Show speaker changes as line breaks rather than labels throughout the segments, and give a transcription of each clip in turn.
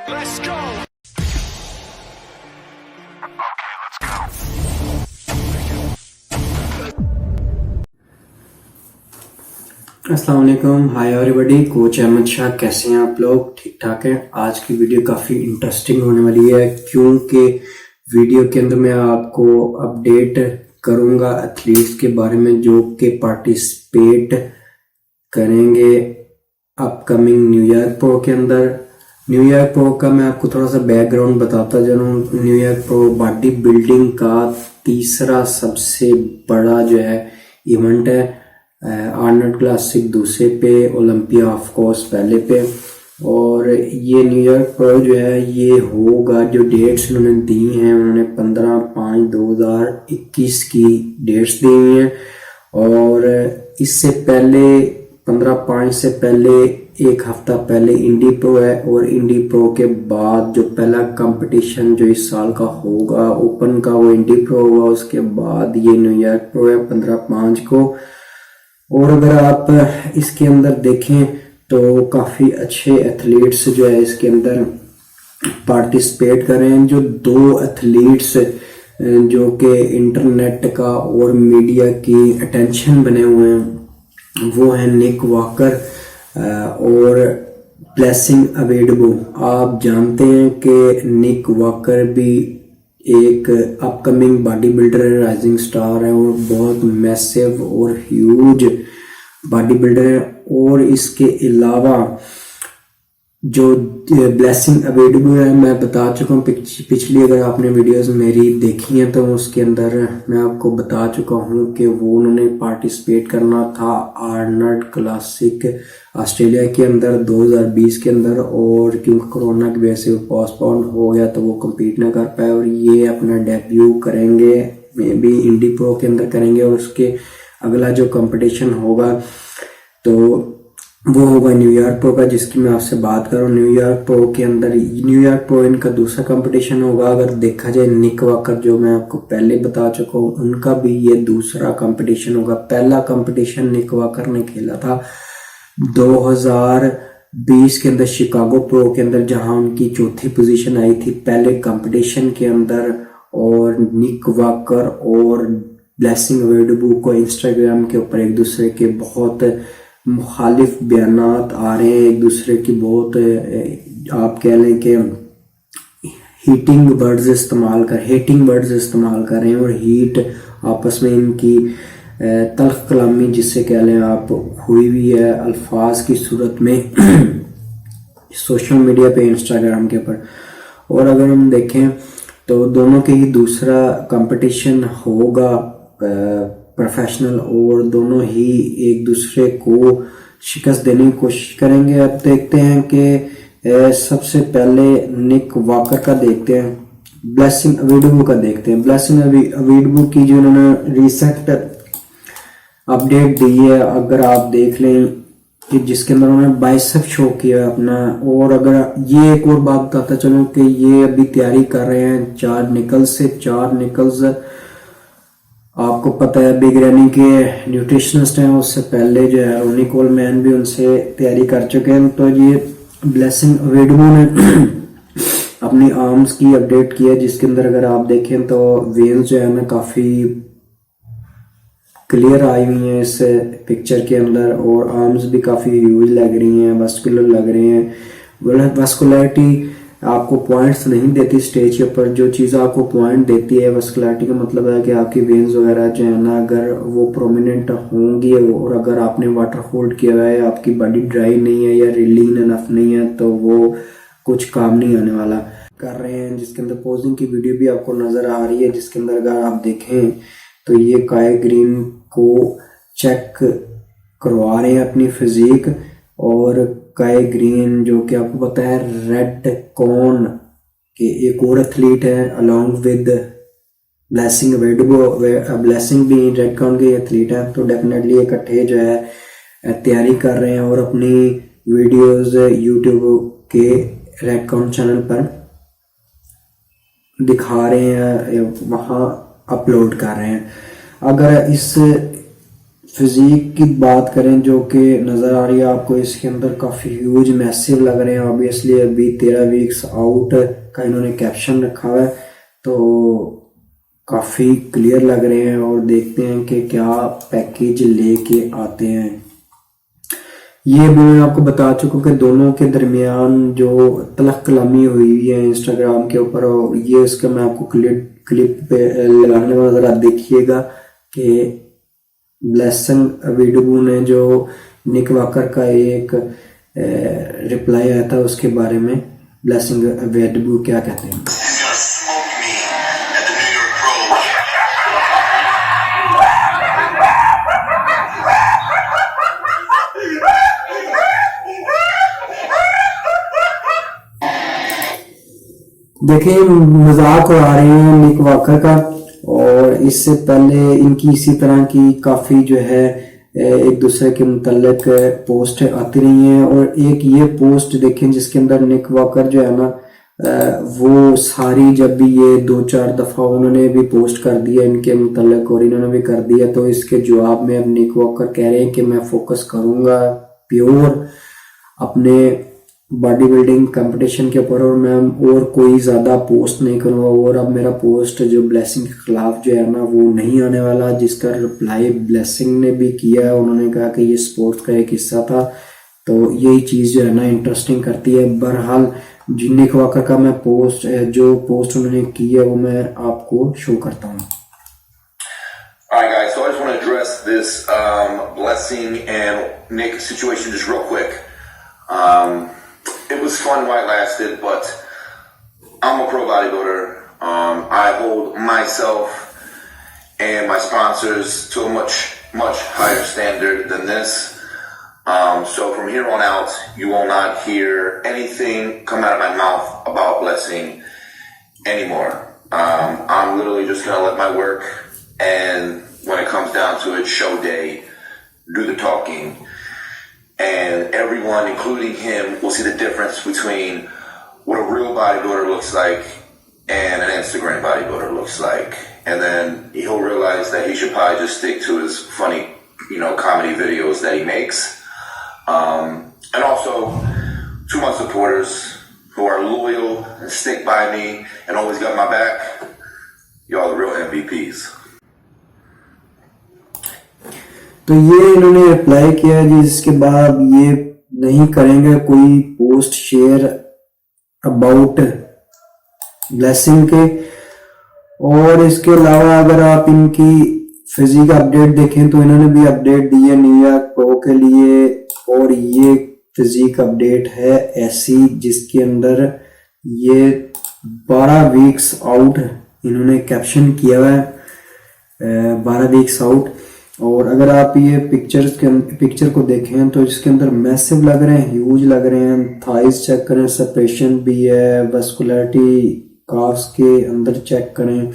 Let's go.
अस्सलाम वालेकुम, hi everybody. Coach Ahmad Shah, कैसे हैं आप लोग? ठीक ठाक हैं। आज की वीडियो काफ़ी इंटरेस्टिंग होने वाली है क्योंकि वीडियो के अंदर मैं आपको अपडेट करूंगा एथलीट्स के बारे में जो कि पार्टिसिपेट करेंगे अपकमिंग न्यूयॉर्क प्रो के अंदर। न्यूयॉर्क प्रो का मैं आपको थोड़ा सा बैकग्राउंड बताता चलूँ। न्यूयॉर्क प्रो बॉडी बिल्डिंग का तीसरा सबसे बड़ा जो है इवेंट है। आर्नल्ड क्लासिक दूसरे पे, ओलंपिया ऑफ कोर्स पहले पे। और ये न्यूयॉर्क प्रो जो है ये होगा, जो डेट्स उन्होंने दी हैं उन्होंने 15/5/2021 की डेट्स दी हुई हैं। और इससे पहले 15/5 से पहले एक हफ्ता पहले इंडी प्रो है, और इंडी प्रो के बाद जो पहला कंपटीशन जो इस साल का होगा ओपन का वो इंडी प्रो होगा। उसके बाद ये न्यूयॉर्क प्रो है 15/5 को। और अगर आप इसके अंदर देखें तो काफ़ी अच्छे एथलीट्स जो है इसके अंदर पार्टिसिपेट कर रहे हैं। जो दो एथलीट्स जो कि इंटरनेट का और मीडिया की अटेंशन बने हुए हैं वो हैं निक वॉकर और ब्लेसिंग अवेडबो। आप जानते हैं कि निक वॉकर भी एक अपकमिंग बॉडी बिल्डर है, राइजिंग स्टार है और बहुत मैसिव और ह्यूज बॉडी बिल्डर है। और इसके अलावा जो ब्लेसिंग अवेडबो है, मैं बता चुका हूँ पिछली अगर आपने वीडियोस मेरी देखी हैं तो उसके अंदर मैं आपको बता चुका हूँ कि वो उन्होंने पार्टिसिपेट करना था आर्नल्ड क्लासिक ऑस्ट्रेलिया के अंदर 2020 के अंदर, और क्योंकि कोरोना की वजह से वो पोस्टपोन हो गया तो वो कम्पीट ना कर पाए। और ये अपना डेब्यू करेंगे, मे बी इंडी प्रो के अंदर करेंगे। और उसके अगला जो कंपटीशन होगा तो वो होगा न्यूयॉर्क प्रो का, जिसकी मैं आपसे बात कर रहा हूँ। न्यूयॉर्क प्रो के अंदर न्यूयॉर्क प्रो इनका दूसरा कंपटीशन होगा। अगर देखा जाए निक वॉकर जो मैं आपको पहले बता चुका हूँ उनका भी ये दूसरा कंपटीशन होगा। पहला कंपटीशन निक वॉकर ने खेला था 2020 के अंदर शिकागो प्रो के अंदर, जहां उनकी चौथी पोजीशन आई थी पहले कंपटीशन के अंदर। और निक वॉकर और ब्लेसिंग अवेडबो को इंस्टाग्राम के ऊपर एक दूसरे के बहुत मुखालिफ बयानात आ रहे हैं, एक दूसरे की बहुत आप कह लें कि हेटिंग वर्ड्स इस्तेमाल कर रहे हैं। और हीट आपस में इनकी तल्ख कलामी जिससे कह लें आप हुई भी है अल्फाज की सूरत में सोशल मीडिया पे, इंस्टाग्राम के ऊपर। और अगर हम देखें तो दोनों के ही दूसरा कंपटीशन होगा प्रोफेशनल, और दोनों ही एक दूसरे को शिकस्त देने की कोशिश करेंगे। अब देखते हैं कि सबसे पहले निक वॉकर का देखते हैं, ब्लेसिंग अवेडबो का देखते हैं। ब्लेसिंग अवेडबो की जो उन्होंने रिसेंट अपडेट दी है, अगर आप देख लें कि जिसके अंदर उन्होंने बाइसेप शो किया अपना। और अगर ये एक और बात बताता चलूं कि ये अभी तैयारी कर रहे हैं 4 निकल्स। आपको पता है बिग रैनी के न्यूट्रिशनिस्ट हैं, उससे पहले जो है रोनी कोलमैन भी उनसे तैयारी कर चुके हैं। तो ये ब्लेसिंग अवेडबो ने अपनी आर्म्स की अपडेट की है, जिसके अंदर अगर आप देखें तो वेन्स जो है ना काफ़ी क्लियर आई हुई हैं इस पिक्चर के अंदर, और आर्म्स भी काफ़ी ह्यूज लग रही हैं, वस्कुलर लग रहे हैं। वस्कुलरिटी आपको पॉइंट्स नहीं देती स्टेज के ऊपर, जो चीज़ आपको पॉइंट देती है वस्कुलरिटी का मतलब है कि आपकी वेन्स वगैरह जो है ना अगर वो प्रोमिनेंट होंगी, और अगर आपने वाटर होल्ड किया हुआ है, आपकी बॉडी ड्राई नहीं है या लीन इनफ नहीं है, तो वो कुछ काम नहीं आने वाला। कर रहे हैं जिसके अंदर पोजिंग की वीडियो भी आपको नज़र आ रही है, जिसके अंदर अगर आप देखें तो ये काई ग्रीन को चेक करवा रहे हैं अपनी फिजिक। और काई ग्रीन जो कि आपको पता है रेड कॉर्न के एक और एथलीट है अलॉन्ग विद ब्लेसिंग अवेडबो। ब्लेसिंग भी रेड कॉर्न के एथलीट है, तो डेफिनेटली इकट्ठे जो है तैयारी कर रहे हैं और अपनी वीडियोस यूट्यूब के रेड कॉर्न चैनल पर दिखा रहे हैं, वहाँ अपलोड कर रहे हैं। अगर इस फिजिक की बात करें जो कि नज़र आ रही है आपको, इसके अंदर काफ़ी ह्यूज मैसिव लग रहे हैं। ऑब्वियसली अभी 13 वीक्स आउट का इन्होंने कैप्शन रखा हुआ है, तो काफ़ी क्लियर लग रहे हैं। और देखते हैं कि क्या पैकेज लेके आते हैं। ये मैं आपको बता चुका हूँ कि दोनों के दरमियान जो तलख कलामी हुई है इंस्टाग्राम के ऊपर, और ये उसका मैं आपको क्लिप पे लगाने वाला, ज़रा देखिएगा कि ब्लेसिंग वेडबू ने जो निक वॉकर का एक रिप्लाई आया था उसके बारे में, ब्लेसिंग वेडबू क्या कहते हैं। देखिए मजाक उड़ा रहे हैं निक वॉकर का, और इससे पहले इनकी इसी तरह की काफ़ी जो है एक दूसरे के मुतल्लिक पोस्ट आती रही हैं। और एक ये पोस्ट देखें जिसके अंदर निक वॉकर जो है ना, वो सारी, जब भी ये 2-4 दफ़ा उन्होंने भी पोस्ट कर दिया इनके मुतल्लिक और इन्होंने भी कर दिया, तो इसके जवाब में अब निक वॉकर कह रहे हैं कि मैं फोकस करूँगा प्योर अपने बॉडी बिल्डिंग कंपटीशन के ऊपर, और मैं और कोई ज़्यादा पोस्ट नहीं करूँगा। और अब मेरा पोस्ट जो ब्लेसिंग के खिलाफ जो है ना वो नहीं आने वाला, जिसका रिप्लाई ब्लेसिंग ने भी किया है। उन्होंने कहा कि ये स्पोर्ट्स का एक हिस्सा था, तो यही चीज़ जो है ना इंटरेस्टिंग करती है। बहरहाल निक वॉकर का मैं जो पोस्ट उन्होंने की है वो मैं आपको शो करता हूँ।
Alright guys, so I just want to address this Blessing and Nick situation just real quick. It was fun while it lasted, but I'm a pro bodybuilder. I hold myself and my sponsors to a much higher standard than this. So from here on out, you will not hear anything come out of my mouth about Blessing anymore. I'm literally just gonna let my work, and when it comes down to it, show day, do the talking. And everyone, including him, will see the difference between what a real bodybuilder looks like and an Instagram bodybuilder looks like. And then he'll realize that he should probably just stick to his funny, comedy videos that he makes. And also, to my supporters who are loyal and stick by me and always got my back, y'all are real MVPs.
तो ये इन्होंने reply किया जी, जिसके बाद ये नहीं करेंगे कोई पोस्ट शेयर अबाउट ब्लेसिंग के। और इसके अलावा अगर आप इनकी फिजिक अपडेट देखें तो इन्होंने भी अपडेट दी है न्यूयॉर्क प्रो के लिए, और ये फिजिक अपडेट है ऐसी जिसके अंदर ये 12 वीक्स आउट इन्होंने कैप्शन किया हुआ है, 12 वीक्स आउट। और अगर आप ये पिक्चर को देखें तो इसके अंदर मैसिव लग रहे हैं, ह्यूज लग रहे हैं। थाइज चेक करें, सेपरेशन भी है, वस्कुलरिटी काफ्स के अंदर चेक करें,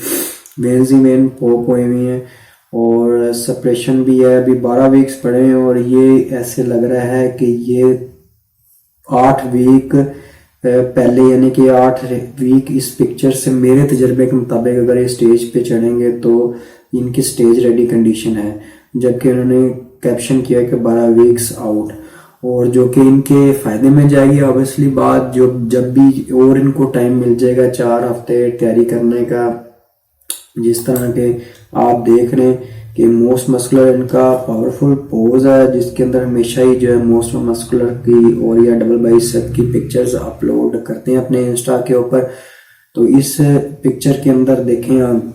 वेन्स ही वेन पॉप हुए हुई हैं और सेपरेशन भी है। अभी 12 वीक्स पड़े हैं और ये ऐसे लग रहा है कि ये 8 वीक पहले, यानी कि 8 वीक इस पिक्चर से मेरे तजर्बे के मुताबिक अगर ये स्टेज पे चढ़ेंगे तो इनकी स्टेज रेडी कंडीशन है। जबकि उन्होंने कैप्शन किया कि 12 वीक्स आउट, और जो कि इनके फ़ायदे में जाएगी ऑब्वियसली बात। जो जब भी और इनको टाइम मिल जाएगा 4 हफ्ते तैयारी करने का, जिस तरह के आप देख रहे हैं कि मोस्ट मस्कुलर इनका पावरफुल पोज है, जिसके अंदर हमेशा ही जो है मोस्ट मस्कुलर की और या डबल बाइसेप की पिक्चर्स अपलोड करते हैं अपने इंस्टा के ऊपर। तो इस पिक्चर के अंदर देखें आप,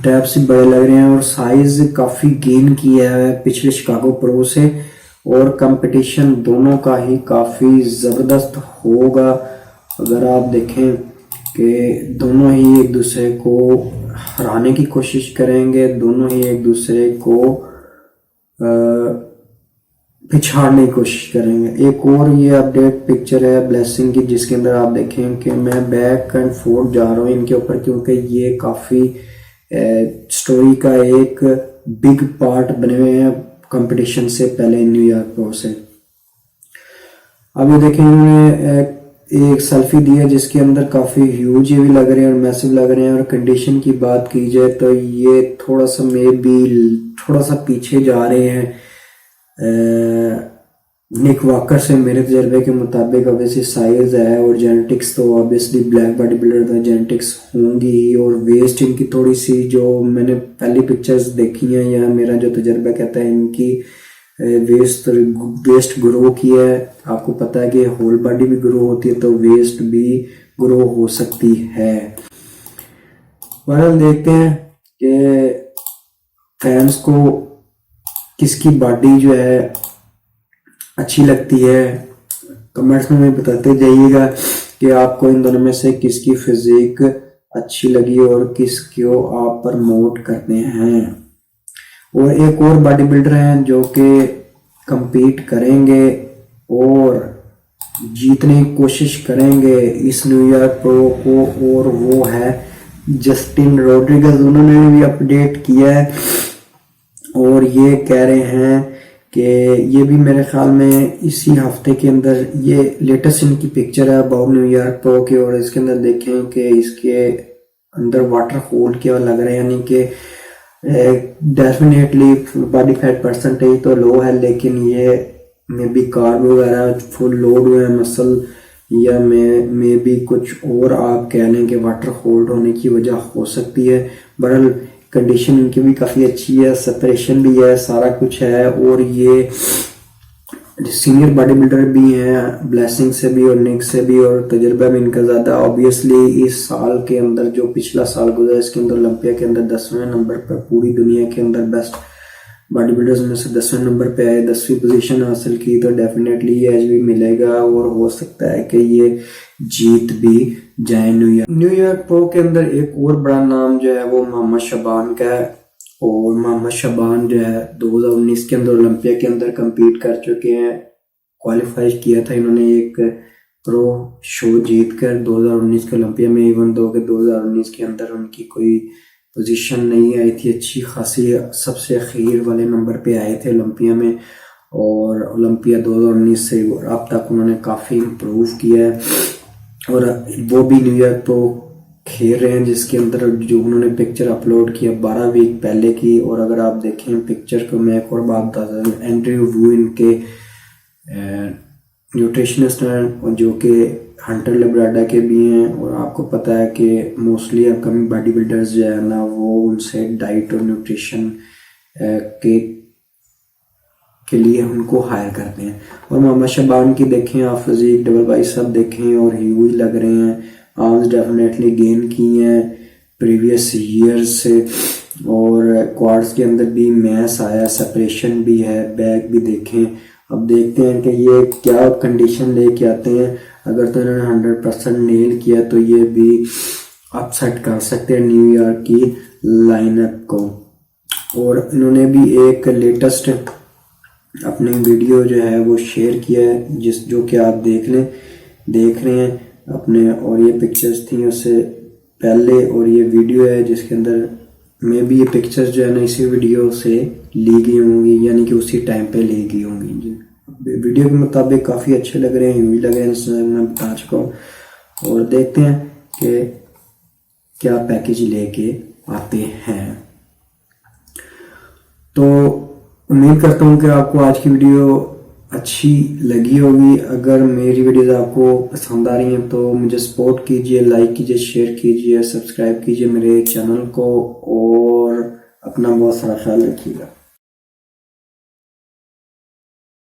टैप्स बड़े लग रहे हैं और साइज काफ़ी गेन किया है पिछले शिकागो प्रो से, और कंपटीशन दोनों का ही काफ़ी ज़बरदस्त होगा। अगर आप देखें कि दोनों ही एक दूसरे को हराने की कोशिश करेंगे, दोनों ही एक दूसरे को पिछाड़ने की कोशिश करेंगे। एक और ये अपडेट पिक्चर है ब्लेसिंग की, जिसके अंदर आप देखें कि मैं बैक एंड फोर्थ जा रहा हूँ इनके ऊपर, क्योंकि ये काफ़ी स्टोरी का एक बिग पार्ट बने हुए हैं कंपटीशन से पहले न्यूयॉर्क प्रो से। अब ये देखें इन्होंने एक सेल्फी दी है जिसके अंदर काफ़ी ह्यूज ये भी लग रहे हैं और मैसिव लग रहे हैं। और कंडीशन की बात की जाए तो ये थोड़ा सा थोड़ा सा पीछे जा रहे हैं निक वॉकर से मेरे तजर्बे के मुताबिक। ऑब्वियसली साइज है और जेनेटिक्स तो ऑब्वियसली ब्लैक बॉडी बिल्डर तो जेनेटिक्स होंगी ही। और वेस्ट इनकी थोड़ी सी, जो मैंने पहली पिक्चर्स देखी हैं या मेरा जो तजर्बा कहता है, इनकी वेस्ट ग्रो की है। आपको पता है कि होल बॉडी भी ग्रो होती है तो वेस्ट भी ग्रो हो सकती है। बहरहाल देखते हैं कि फैंस को किसकी बॉडी जो है अच्छी लगती है। कमेंट्स में बताते जाइएगा कि आपको इन दोनों में से किसकी फिजिक अच्छी लगी और किसको आप प्रमोट करते हैं। और एक और बॉडी बिल्डर हैं जो कि compete करेंगे और जीतने की कोशिश करेंगे इस न्यूयॉर्क प्रो को, और वो है जस्टिन रोड्रिगेज। उन्होंने भी अपडेट किया है और ये कह रहे हैं कि ये भी मेरे ख्याल में इसी हफ्ते के अंदर, ये लेटेस्ट इनकी पिक्चर है अबाउट न्यूयॉर्क प्रो की, और इसके अंदर देखें कि इसके अंदर वाटर होल्ड क्या लग रहा है, यानी कि डेफिनेटली बॉडी फैट परसेंटेज तो लो है, लेकिन ये मे बी कार्ब वगैरह फुल लोड हुए हैं मसल, या मे बी कुछ और आप कह लें कि वाटर होल्ड होने की वजह हो सकती है। बहरहाल कंडीशन इनकी भी काफ़ी अच्छी है, सेपरेशन भी है, सारा कुछ है। और ये सीनियर बॉडी बिल्डर भी हैं, ब्लेसिंग से भी और निक से भी, और तजर्बा भी इनका ज़्यादा। ऑब्वियसली इस साल के अंदर जो पिछला साल गुजरा इसके अंदर ओलंपिया के अंदर 10वें नंबर पर पूरी दुनिया के अंदर बेस्ट बॉडी बिल्डर्स में से 10वें नंबर पे आए, 10वीं पोजीशन हासिल की, तो डेफिनेटली ये एज भी मिलेगा और हो सकता है कि ये जीत भी जाए। न्यूयॉर्क प्रो के अंदर एक और बड़ा नाम जो है वो मोहम्मद शबान का है, और मोहम्मद शबान जो है 2019 के अंदर ओलंपिया के अंदर compete कर चुके हैं। क्वालिफाई किया था इन्होंने एक प्रो शो जीतकर 2019 के ओलंपिया में, इवन दो के 2019 के अंदर उनकी कोई पोजीशन नहीं आई थी अच्छी खासी, सबसे अखीर वाले नंबर पे आए थे ओलंपिया में। और ओलंपिया 2019 से अब तक उन्होंने काफ़ी इम्प्रूव किया है, और वो भी न्यूयॉर्क प्रो खेल रहे हैं जिसके अंदर जो उन्होंने पिक्चर अपलोड किया 12 वीक पहले की। और अगर आप देखें पिक्चर को, मैं एक और बात बता दूं, एंड्रयू वू इनके न्यूट्रिशनिस्ट हैं जो कि हंटर लेब्राडा के भी हैं। और आपको पता है कि मोस्टली अपकमिंग बॉडी बिल्डर्स जो है ना वो उनसे डाइट और न्यूट्रिशन के लिए उनको हायर करते हैं। और मोहम्मद शबान की देखें आप फिजिक, डबल बाइसेप देखें और ह्यूज लग रहे हैं। आर्म्स डेफिनेटली गेन की हैं प्रीवियस ईयर्स से, और क्वाड्स के अंदर भी मैस आया, सेपरेशन भी है, बैक भी देखें। अब देखते हैं कि ये क्या कंडीशन लेके आते हैं। अगर तो इन्होंने 100% नेल किया तो ये भी अपसेट कर सकते हैं न्यूयॉर्क की लाइनअप को। और इन्होंने भी एक लेटेस्ट अपनी वीडियो जो है वो शेयर किया है जो कि आप देख रहे हैं अपने, और ये पिक्चर्स थी उससे पहले, और ये वीडियो है जिसके अंदर में भी ये पिक्चर्स जो है ना इसी वीडियो से ली गई होंगी, यानी कि उसी टाइम पे ली गई होंगी। वीडियो के मुताबिक काफ़ी अच्छे लग रहे हैं, यूँ लग रहे हैं जैसे मैं बता चुका हूँ। और देखते हैं कि क्या पैकेज लेके आते हैं। तो उम्मीद करता हूँ कि आपको आज की वीडियो अच्छी लगी होगी। अगर मेरी वीडियोस आपको पसंद आ रही हैं तो मुझे सपोर्ट कीजिए, लाइक कीजिए, शेयर कीजिए, सब्सक्राइब कीजिए मेरे चैनल को, और अपना बहुत सारा ख्याल रखिएगा।